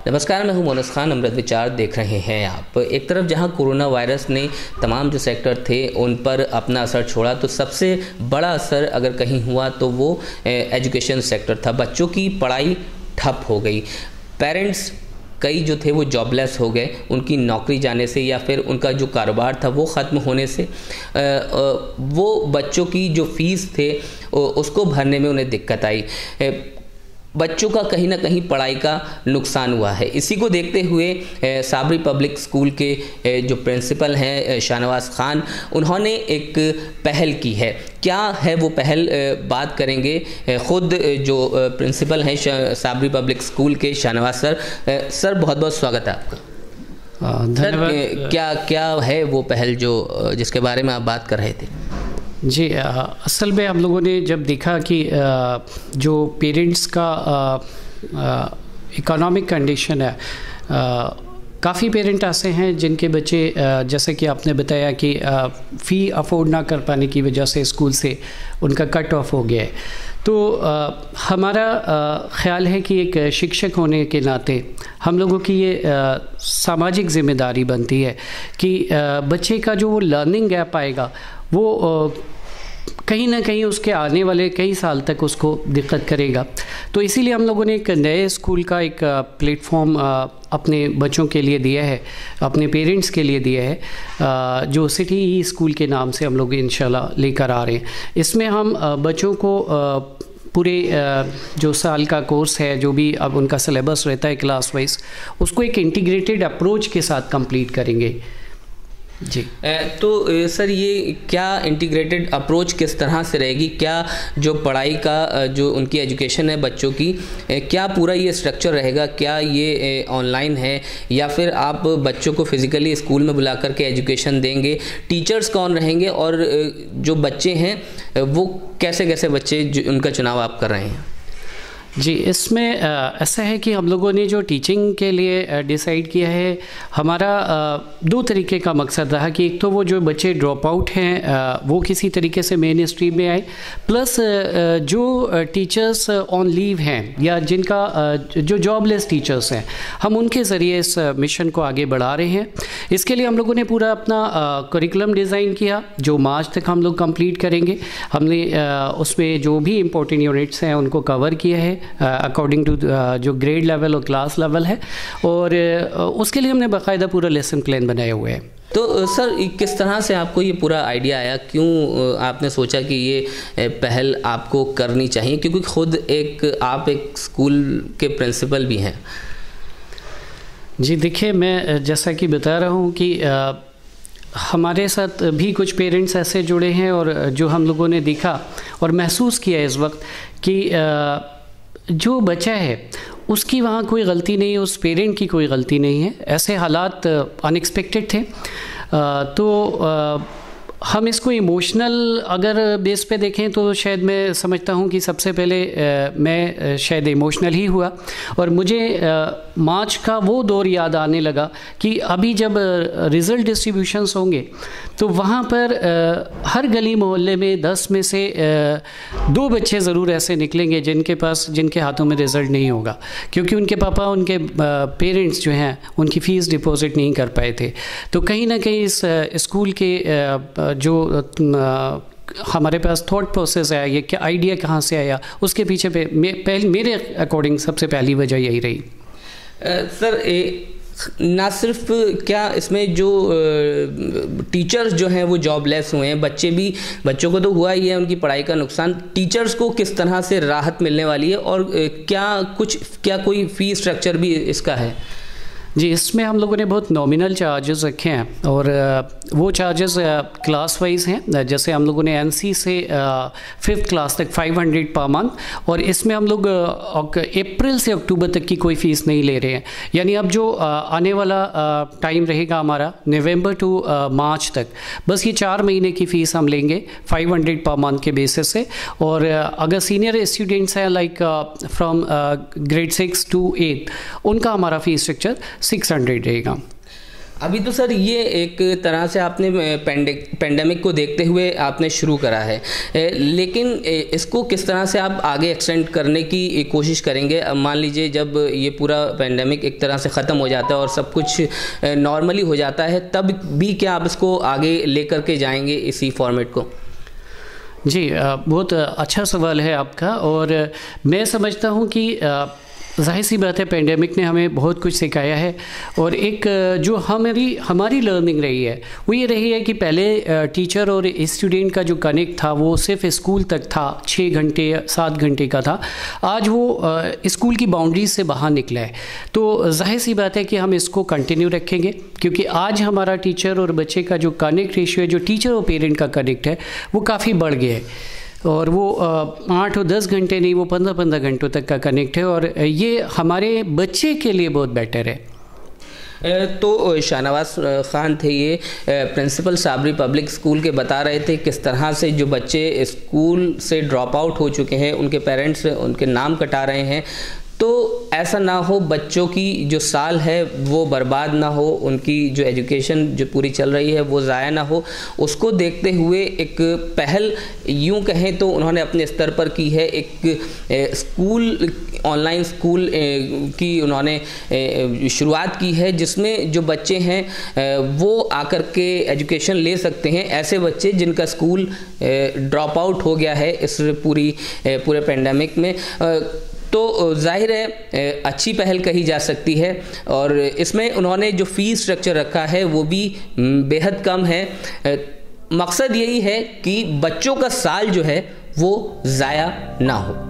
नमस्कार, मैं हूं मोनस खान। अमृत विचार देख रहे हैं आप। एक तरफ जहां कोरोना वायरस ने तमाम जो सेक्टर थे उन पर अपना असर छोड़ा, तो सबसे बड़ा असर अगर कहीं हुआ तो वो एजुकेशन सेक्टर था। बच्चों की पढ़ाई ठप हो गई। पेरेंट्स कई जो थे वो जॉबलेस हो गए, उनकी नौकरी जाने से या फिर उनका जो कारोबार था वो ख़त्म होने से वो बच्चों की जो फ़ीस थे उसको भरने में उन्हें दिक्कत आई। बच्चों का कहीं ना कहीं पढ़ाई का नुकसान हुआ है। इसी को देखते हुए साबरी पब्लिक स्कूल के जो प्रिंसिपल हैं शाहनवाज़ खान, उन्होंने एक पहल की है। क्या है वो पहल, बात करेंगे ख़ुद जो प्रिंसिपल हैं साबरी पब्लिक स्कूल के, शाहनवाज़ सर। सर, बहुत बहुत स्वागत है आपका। धन्यवाद। क्या क्या है वो पहल जिसके बारे में आप बात कर रहे थे? जी, असल में हम लोगों ने जब देखा कि जो पेरेंट्स का इकोनॉमिक कंडीशन है, काफ़ी पेरेंट ऐसे हैं जिनके बच्चे जैसे कि आपने बताया कि फ़ी अफोर्ड ना कर पाने की वजह से स्कूल से उनका कट ऑफ हो गया है। तो हमारा ख़्याल है कि एक शिक्षक होने के नाते हम लोगों की ये सामाजिक ज़िम्मेदारी बनती है कि बच्चे का जो वो लर्निंग गैप आएगा वो कहीं ना कहीं उसके आने वाले कई साल तक उसको दिक्कत करेगा। तो इसीलिए हम लोगों ने एक नए स्कूल का एक प्लेटफॉर्म अपने बच्चों के लिए दिया है, अपने पेरेंट्स के लिए दिया है, जो सिटी ई स्कूल के नाम से हम लोग इंशाल्लाह लेकर आ रहे हैं। इसमें हम बच्चों को पूरे जो साल का कोर्स है, जो भी अब उनका सिलेबस रहता है क्लास वाइज, उसको एक इंटीग्रेटेड अप्रोच के साथ कंप्लीट करेंगे। जी, तो सर ये क्या इंटीग्रेटेड अप्रोच किस तरह से रहेगी? क्या जो पढ़ाई का जो उनकी एजुकेशन है बच्चों की, क्या पूरा ये स्ट्रक्चर रहेगा? क्या ये ऑनलाइन है या फिर आप बच्चों को फिज़िकली स्कूल में बुला करके एजुकेशन देंगे? टीचर्स कौन रहेंगे और जो बच्चे हैं वो कैसे कैसे बच्चे उनका चुनाव आप कर रहे हैं? जी, इसमें ऐसा है कि हम लोगों ने जो टीचिंग के लिए डिसाइड किया है, हमारा दो तरीके का मकसद रहा कि एक तो वो जो बच्चे ड्रॉप आउट हैं वो किसी तरीके से मेन स्ट्रीम में आए, प्लस जो टीचर्स ऑन लीव हैं या जिनका जो जॉबलेस टीचर्स हैं, हम उनके ज़रिए इस मिशन को आगे बढ़ा रहे हैं। इसके लिए हम लोगों ने पूरा अपना करिकुलम डिज़ाइन किया जो मार्च तक हम लोग कंप्लीट करेंगे। हमने उसमें जो भी इम्पोर्टेंट यूनिट्स हैं उनको कवर किया है अकॉर्डिंग टू जो ग्रेड लेवल और क्लास लेवल है, और उसके लिए हमने बाकायदा पूरा लेसन प्लान बनाए हुए हैं। तो सर, किस तरह से आपको ये पूरा आइडिया आया? क्यों आपने सोचा कि ये पहल आपको करनी चाहिए? क्योंकि खुद आप एक स्कूल के प्रिंसिपल भी हैं। जी देखिए, मैं जैसा कि बता रहा हूँ कि हमारे साथ भी कुछ पेरेंट्स ऐसे जुड़े हैं और जो हम लोगों ने देखा और महसूस किया इस वक्त कि जो बच्चा है उसकी वहाँ कोई गलती नहीं है, उस पेरेंट की कोई गलती नहीं है। ऐसे हालात अनएक्सपेक्टेड थे। तो हम इसको इमोशनल अगर बेस पे देखें तो शायद मैं समझता हूँ कि सबसे पहले मैं शायद इमोशनल ही हुआ, और मुझे मार्च का वो दौर याद आने लगा कि अभी जब रिज़ल्ट डिस्ट्रीब्यूशंस होंगे तो वहाँ पर हर गली मोहल्ले में 10 में से 2 बच्चे ज़रूर ऐसे निकलेंगे जिनके हाथों में रिज़ल्ट नहीं होगा, क्योंकि उनके पापा, उनके पेरेंट्स जो हैं उनकी फ़ीस डिपॉज़िट नहीं कर पाए थे। तो कहीं ना कहीं इस स्कूल के जो हमारे पास थॉट प्रोसेस आया, ये क्या आइडिया कहाँ से आया, उसके पीछे मेरे अकॉर्डिंग सबसे पहली वजह यही रही। सर, ना सिर्फ क्या इसमें जो टीचर्स जो हैं वो जॉबलेस हुए हैं, बच्चों को तो हुआ ही है उनकी पढ़ाई का नुकसान, टीचर्स को किस तरह से राहत मिलने वाली है और क्या कोई फ़ी स्ट्रक्चर भी इसका है? जी, इसमें हम लोगों ने बहुत नॉमिनल चार्जेस रखे हैं और वो चार्जेस क्लास वाइज हैं। जैसे हम लोगों ने एनसी से 5th क्लास तक 500 पर मंथ, और इसमें हम लोग अप्रैल से अक्टूबर तक की कोई फ़ीस नहीं ले रहे हैं। यानी अब जो आने वाला टाइम रहेगा हमारा नवंबर टू मार्च तक, बस ये 4 महीने की फ़ीस हम लेंगे 500 पर मंथ के बेसिस से। और अगर सीनियर स्टूडेंट्स हैं लाइक फ्रॉम ग्रेड 6 to 8, उनका हमारा फ़ीस स्ट्रक्चर 600 रहेगा। अभी तो सर ये एक तरह से आपने पेंडेमिक को देखते हुए आपने शुरू करा है, लेकिन इसको किस तरह से आप आगे एक्सटेंड करने की कोशिश करेंगे? अब मान लीजिए जब ये पूरा पेंडेमिक एक तरह से ख़त्म हो जाता है और सब कुछ नॉर्मली हो जाता है, तब भी क्या आप इसको आगे लेकर के जाएंगे इसी फॉर्मेट को? जी, बहुत अच्छा सवाल है आपका। और मैं समझता हूँ कि ज़ाहिर सी बात है, पेंडेमिक ने हमें बहुत कुछ सिखाया है। और एक जो हमारी लर्निंग रही है वो ये रही है कि पहले टीचर और स्टूडेंट का जो कनेक्ट था वो सिर्फ स्कूल तक था, 6 घंटे 7 घंटे का था। आज वो स्कूल की बाउंड्रीज से बाहर निकला है। तो ज़ाहिर सी बात है कि हम इसको कंटिन्यू रखेंगे, क्योंकि आज हमारा टीचर और बच्चे का जो कनेक्ट रेशियो है, जो टीचर और पेरेंट का कनेक्ट है, वो काफ़ी बढ़ गया है। और वो 8 और 10 घंटे नहीं, वो 15-15 घंटों तक का कनेक्ट है, और ये हमारे बच्चे के लिए बहुत बेटर है। तो शाहनवाज ख़ान थे ये प्रिंसिपल साबरी पब्लिक स्कूल के, बता रहे थे किस तरह से जो बच्चे स्कूल से ड्रॉप आउट हो चुके हैं, उनके पेरेंट्स उनके नाम कटा रहे हैं। तो ऐसा ना हो, बच्चों की जो साल है वो बर्बाद ना हो, उनकी जो एजुकेशन जो पूरी चल रही है वो ज़ाया ना हो, उसको देखते हुए एक पहल यूं कहें तो उन्होंने अपने स्तर पर की है। एक स्कूल, ऑनलाइन स्कूल की उन्होंने शुरुआत की है, जिसमें जो बच्चे हैं वो आकर के एजुकेशन ले सकते हैं। ऐसे बच्चे जिनका स्कूल ड्रॉप आउट हो गया है इस पूरे पेंडेमिक में, तो जाहिर है अच्छी पहल कही जा सकती है। और इसमें उन्होंने जो फ़ीस स्ट्रक्चर रखा है वो भी बेहद कम है। मकसद यही है कि बच्चों का साल जो है वो ज़ाया ना हो।